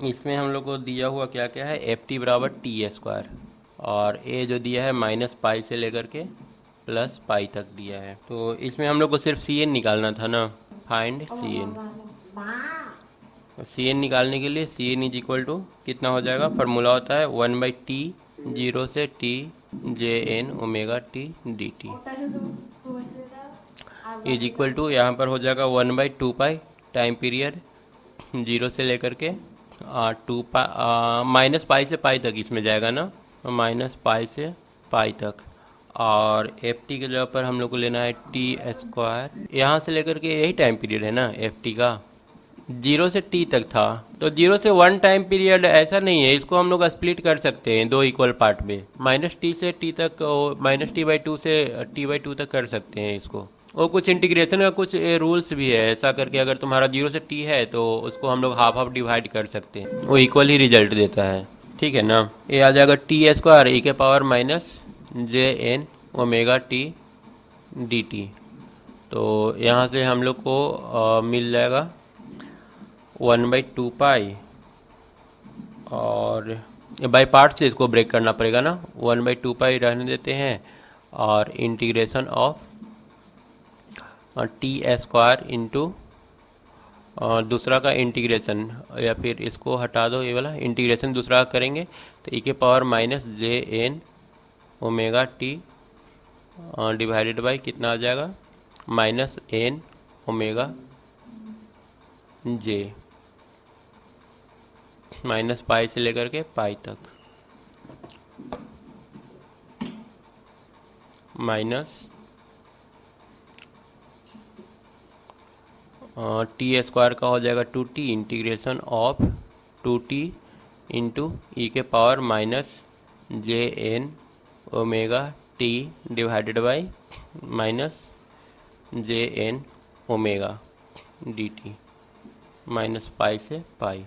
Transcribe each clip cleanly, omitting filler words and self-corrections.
इसमें हम लोग को दिया हुआ क्या क्या है, एफ टी बराबर टी स्क्वायर, और ए जो दिया है माइनस पाई से लेकर के प्लस पाई तक दिया है। तो इसमें हम लोग को सिर्फ सी एन निकालना था ना, find C N. C N निकालने के लिए C N is equal to कितना हो जाएगा, फार्मूला होता है 1/t, जीरो से T J N omega T D T is equal to, यहाँ पर हो जाएगा 1/2 पाई टाइम पीरियड जीरो से लेकर के टू पाई माइनस पाई से पाई तक इसमें जाएगा ना, माइनस पाई से पाई तक। और एफ टी के जगह पर हम लोग को लेना है टी स्क्वायर, यहाँ से लेकर के यही टाइम पीरियड है ना एफ टी का, जीरो से टी तक था। तो जीरो से वन टाइम पीरियड ऐसा नहीं है, इसको हम लोग स्प्लिट कर सकते हैं दो इक्वल पार्ट में, माइनस टी से टी तक, माइनस टी बाई टू से टी बाई टू तक कर सकते हैं इसको। और कुछ इंटीग्रेशन का कुछ रूल्स भी है, ऐसा करके अगर तुम्हारा जीरो से टी है तो उसको हम लोग हाफ हाफ डिवाइड कर सकते हैं, वो इक्वल ही रिजल्ट देता है। ठीक है ना, ये आ जाएगा टी स्क्वायर ई के पावर माइनस जे N omega T D T. तो यहाँ से हम लोग को मिल जाएगा 1/2 पाई, और बाई पार्ट से इसको ब्रेक करना पड़ेगा ना, 1/2 पाई रहने देते हैं, और integration of T square into दूसरा का इंटीग्रेशन, या फिर इसको हटा दो, ये वाला इंटीग्रेशन दूसरा का करेंगे तो ई के power minus J N omega T divided by कितना आ जाएगा, minus N omega J, minus pi से लेकर के पाई तक, माइनस टी स्क्वायर का हो जाएगा 2t integration of 2t into E के power minus J N omega T divided by minus J N omega D T, minus pi से pi.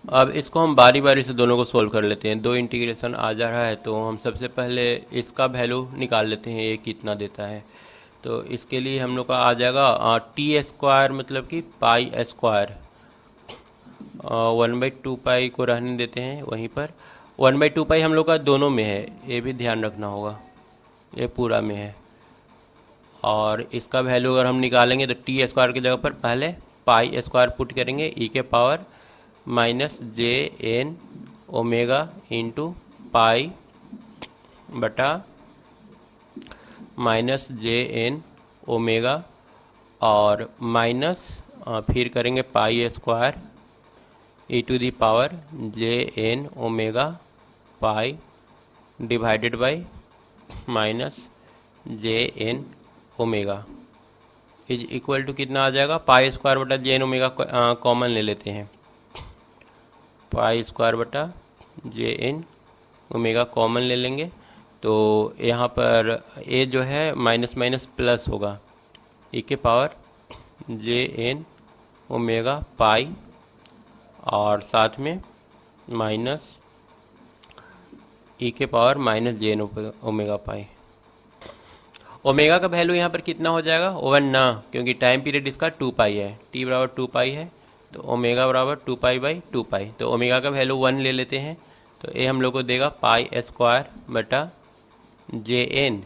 अब इसको हम बारी बारी से दोनों को सोल्व कर लेते हैं, दो इंटीग्रेशन आ जा रहा है तो हम सबसे पहले इसका वैल्यू निकाल लेते हैं, ये कितना देता है। तो इसके लिए हम लोग का आ जाएगा टी स्क्वायर मतलब कि पाई स्क्वायर, 1/2 पाई को रहने देते हैं वहीं पर, 1/2 पाई हम लोग का दोनों में है, ये भी ध्यान रखना होगा, ये पूरा में है। और इसका वैल्यू अगर हम निकालेंगे तो टी स्क्वायर की जगह पर पहले पाई स्क्वायर पुट करेंगे ई के पावर माइनस जे एन ओमेगा इंटू पाई बटा माइनस जे एन ओमेगा, और माइनस फिर करेंगे pi square E to the power J N omega pi divided by minus J N omega is equal to कितना आ जाएगा, pi square बटा j N omega common ले लेते हैं, पाई स्क्वायर बटा जे एन ओमेगा कॉमन ले लेंगे तो यहाँ पर ए जो है माइनस माइनस प्लस होगा, ई के पावर जे एन ओमेगा पाई, और साथ में माइनस ई के पावर माइनस जे एन ओमेगा पाई। ओमेगा का वैल्यू यहाँ पर कितना हो जाएगा, 1 ना, क्योंकि टाइम पीरियड इसका 2 पाई है, टी बराबर 2 पाई है, तो ओमेगा बराबर 2 पाई/2 पाई, तो ओमेगा का वैल्यू 1 ले लेते हैं। तो ये हम लोग को देगा पाई स्क्वायर बटा जे एन,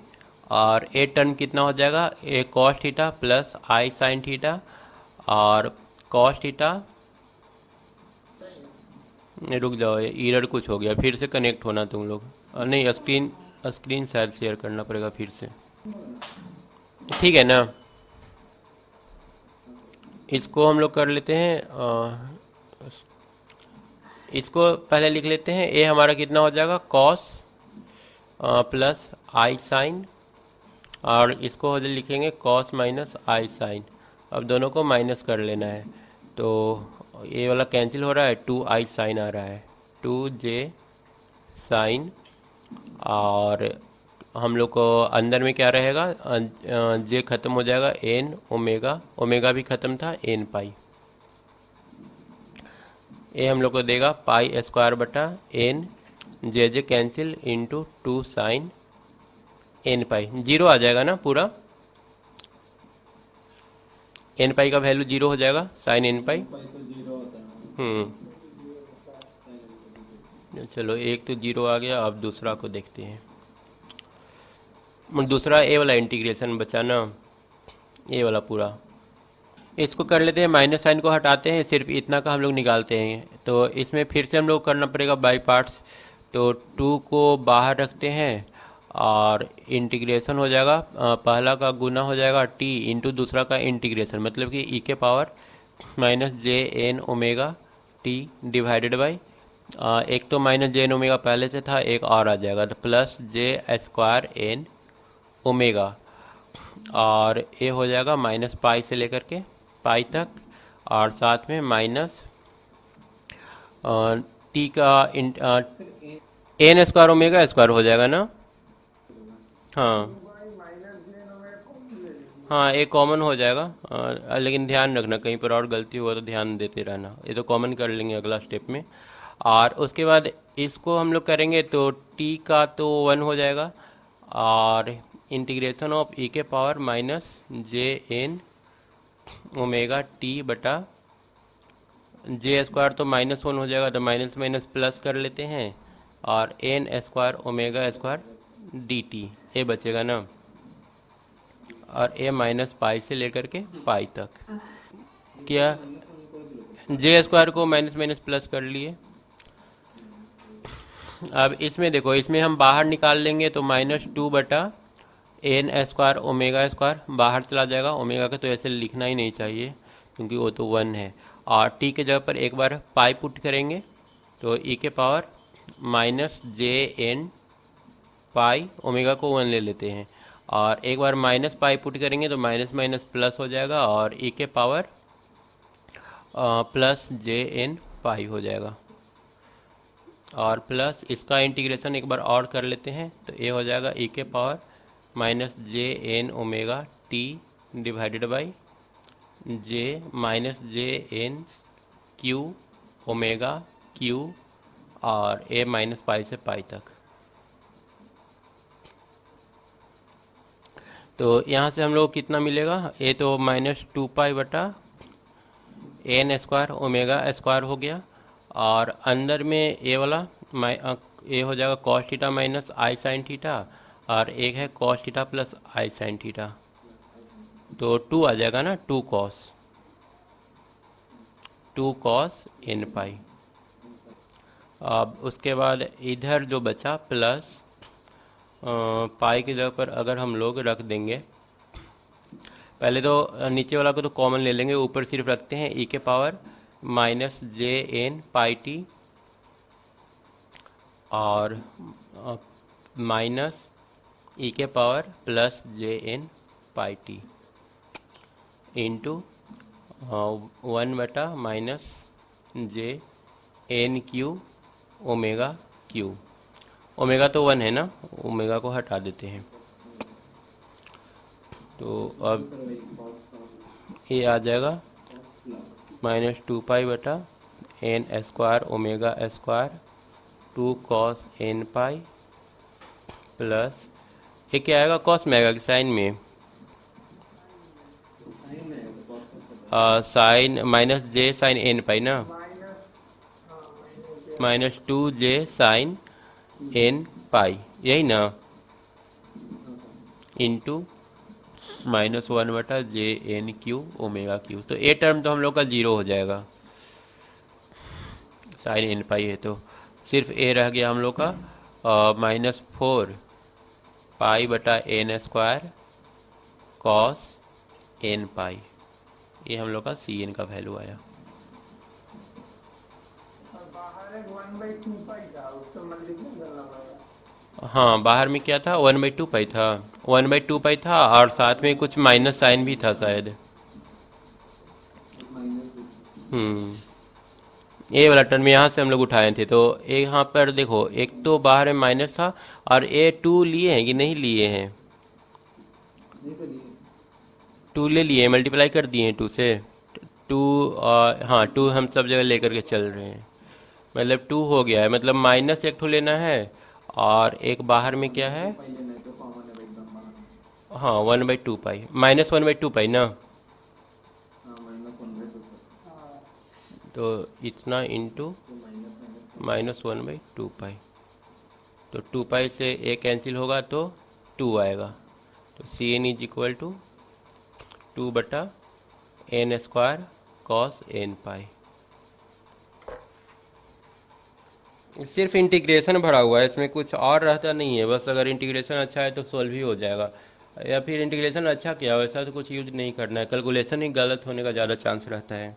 और ए टर्म कितना हो जाएगा, ए कॉस थीटा प्लस आई साइन थीटा, और कॉस थीटा, रुक जाओ ये एरर कुछ हो गया, फिर से कनेक्ट होना तुम लोग, नहीं स्क्रीन स्क्रीन शायद शेयर करना पड़ेगा फिर से, ठीक है ना। इसको हम लोग कर लेते हैं, इसको पहले लिख लेते हैं, ए हमारा कितना हो जाएगा कॉस प्लस आई साइन, और इसको हो लिखेंगे कॉस माइनस आई साइन। अब दोनों को माइनस कर लेना है, तो ये वाला कैंसिल हो रहा है, 2i साइन आ रहा है, 2j साइन, और हम लोग को अंदर में क्या रहेगा, जे खत्म हो जाएगा, एन ओमेगा, ओमेगा भी खत्म था, एन पाई, ये हम लोग को देगा पाई स्क्वायर बटा एन, जे कैंसिल इंटू 2 साइन एन पाई, जीरो आ जाएगा ना पूरा, एन पाई का वैल्यू जीरो हो जाएगा, साइन एन पाई। चलो एक तो जीरो आ गया, अब दूसरा को देखते हैं। दूसरा ए वाला इंटीग्रेशन बचा ना, ए वाला पूरा। इसको कर लेते हैं, माइनस साइन को हटाते हैं, सिर्फ इतना का हम लोग निकालते हैं। तो इसमें फिर से हम लोग करना पड़ेगा बाई पार्ट्स। तो टू को बाहर रखते हैं और इंटीग्रेशन हो जाएगा, पहला का गुना हो जाएगा टी इंटू दूसरा का इंटीग्रेशन, मतलब कि ई के power minus J N omega T divided by, एक तो माइनस जे एन ओमेगा पहले से था, एक और आ जाएगा, तो plus J square N omega, और ये हो जाएगा माइनस पाई से लेकर के पाई तक, और साथ में माइनस टी का एन स्क्वायर ओमेगा स्क्वायर हो जाएगा ना। हाँ हाँ, एक कॉमन हो जाएगा, लेकिन ध्यान रखना कहीं पर और गलती हुआ तो ध्यान देते रहना, ये तो कॉमन कर लेंगे अगला स्टेप में। और उसके बाद इसको हम लोग करेंगे तो टी का तो 1 हो जाएगा, और इंटीग्रेशन ऑफ ई के पावर माइनस जे एन ओमेगा टी बटा जे स्क्वायर तो -1 हो जाएगा, तो माइनस माइनस प्लस कर लेते हैं, और n square omega square d t ये बचेगा ना, और ए माइनस पाई से लेकर के पाई तक। क्या जे स्क्वायर को माइनस माइनस प्लस कर लिए। अब इसमें देखो, इसमें हम बाहर निकाल लेंगे तो -2 बटा एन स्क्वायर ओमेगा स्क्वायर बाहर चला जाएगा, ओमेगा का तो ऐसे लिखना ही नहीं चाहिए क्योंकि वो तो 1 है, और टी के जगह पर एक बार पाई पुट करेंगे तो ई के पावर माइनस जे एन पाई, ओमेगा को 1 ले लेते हैं, और एक बार माइनस पाई पुट करेंगे तो माइनस माइनस प्लस हो जाएगा, और ई के पावर प्लस जे एन पाई हो जाएगा, और प्लस इसका इंटीग्रेशन एक बार और कर लेते हैं तो ये हो जाएगा ई के power minus J N omega T divided by j minus J n q omega q, और ए माइनस पाई से पाई तक। तो यहाँ से हम लोग कितना मिलेगा, ए तो -2 पाई बटा एन स्क्वायर ओमेगा स्क्वायर हो गया, और अंदर में ए वाला ए हो जाएगा कॉस थीटा माइनस आई साइन थीटा, और एक है कॉस थीटा प्लस आई साइन थीटा, तो 2 आ जाएगा ना, 2 कॉस एन पाई। अब उसके बाद इधर जो बचा प्लस पाई की जगह पर अगर हम लोग रख देंगे, पहले तो नीचे वाला को तो कॉमन ले लेंगे, ऊपर सिर्फ रखते हैं ई के पावर माइनस जे एन पाई टी, और माइनस ई के power plus j n pi t into 1 बटा माइनस जे n q omega q. Omega तो 1 है ना, ओमेगा को हटा देते हैं, तो अब ये आ जाएगा -2 पाई बटा n square omega square 2 cos n pi, plus ये क्या आएगा, कॉस में आएगा कि साइन में, sine minus j sine n pi ना, -2 जे साइन एन पाई यही ना, इंटू -1 बटा j n q omega q. तो ए टर्म तो हम लोग का 0 हो जाएगा, साइन एन पाई है तो सिर्फ ए रह गया हम लोग का, -4 पाई बटा एन स्क्वायर कॉस एन पाई, ये हम लोग का सी एन का वैल्यू आया। हाँ, बाहर में क्या था, 1/2 पाई था, 1/2 पाई था, और साथ में कुछ माइनस साइन भी था शायद। ये वाला टर्म यहाँ से हम लोग उठाए थे, तो यहाँ पर देखो एक तो बाहर में माइनस था, और ए 2 लिए हैं कि नहीं लिए हैं, 2 ले लिए, मल्टीप्लाई कर दिए हैं 2 से, 2 हाँ 2 हम सब जगह लेकर के चल रहे हैं, मतलब 2 हो गया है, मतलब माइनस एक ठो लेना है, और एक बाहर में क्या है, हाँ 1/2 पाई, -1/2 पाई ना, तो इतना इंटू -1/2 पाई। तो 2 पाई से ए कैंसिल होगा तो 2 आएगा। तो c N is equal to 2/n² cos n pi. सिर्फ इंटीग्रेशन भरा हुआ है, इसमें कुछ और रहता नहीं है। बस अगर इंटीग्रेशन अच्छा है तो सॉल्व ही हो जाएगा, या फिर इंटीग्रेशन अच्छा किया वैसा तो कुछ यूज नहीं करना है, कैलकुलेशन ही गलत होने का ज़्यादा चांस रहता है।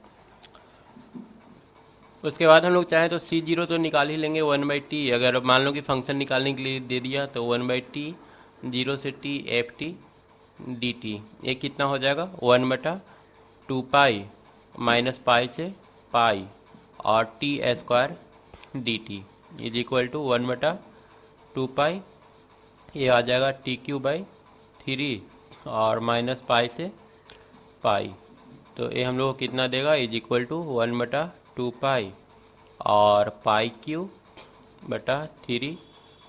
उसके बाद हम लोग चाहें तो C0 तो निकाल ही लेंगे 1/t। अगर मान लो कि फंक्शन निकालने के लिए दे दिया तो 1/t 0 से t ft dt, ये कितना हो जाएगा 1/2 पाई माइनस पाई से पाई और t² dt is equal to 1/2 pi, ये आ जाएगा TQ/3 और माइनस पाई से पाई। तो ये हम लोग को कितना देगा इज इक्वल टू 1/2 पाई और पाई क्यू बटा 3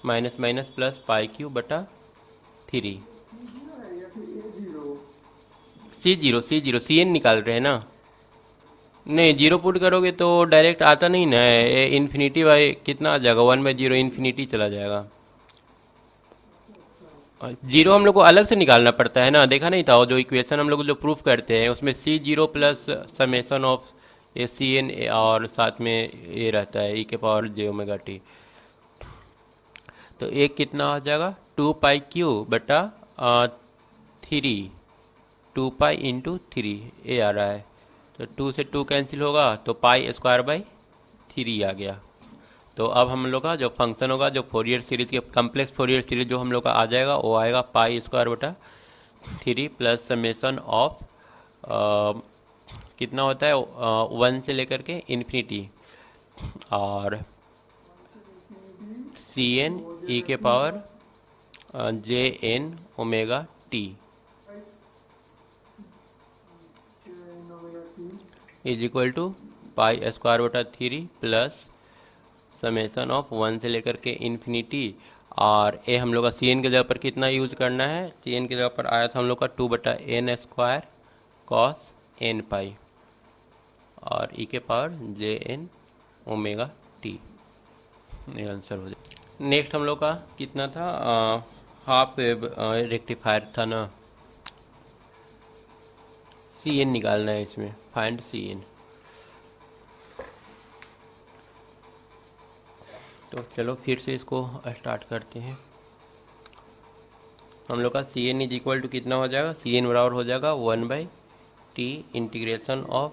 minus minus plus pi Q बटा 3। C0 CN निकाल रहे हैं ना? नहीं, जीरो पुट करोगे तो डायरेक्ट आता नहीं ना, ये इन्फिनिटी बाई कितना आ जाएगा 1/0 इन्फिनिटी चला जाएगा। जीरो हम लोग को अलग से निकालना पड़ता है ना, देखा नहीं था? वो जो इक्वेशन हम लोग जो प्रूफ करते हैं उसमें C0 plus summation of a c n और साथ में ये रहता है e⁻j⍵t। तो एक कितना आ जाएगा 2 पाई क्यू बटा 3, 2 पाई इंटू 3 ये आ रहा है। तो 2 से 2 कैंसिल होगा तो π²/3 आ गया। तो अब हम लोग का जो फंक्शन होगा, जो फोरियर सीरीज के कम्प्लेक्स फोरियर सीरीज जो हम लोग का आ जाएगा वो आएगा π² बटा 3 प्लस समेसन ऑफ कितना होता है 1 से लेकर के इन्फिनिटी और CN e⁻j⍵t is equal to π² बटा 3 प्लस समेसन ऑफ 1 से लेकर के इन्फिनिटी। और ये हम लोग का CN के जगह पर कितना यूज करना है, CN की जगह पर आया था हम लोग का 2/n² कॉस n पाई और e⁻j⍵t। ये आंसर हो जाए। नेक्स्ट हम लोग का कितना था, हाफ वेव रेक्टिफायर था ना, CN निकालना है इसमें, फाइंड CN। तो चलो फिर से इसको स्टार्ट करते हैं। हम लोग का CN इज इक्वल टू कितना हो जाएगा, CN बराबर हो जाएगा 1/t integration of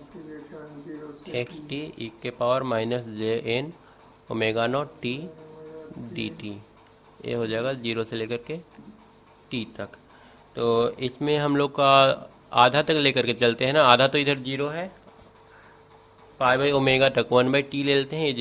xt e⁻j⍵0t dt, ये हो जाएगा 0 से लेकर के t तक। तो इसमें हम लोग का आधा तक लेकर के चलते हैं ना, आधा तो इधर 0 है, π/ω तक 1/t ले लेते हैं।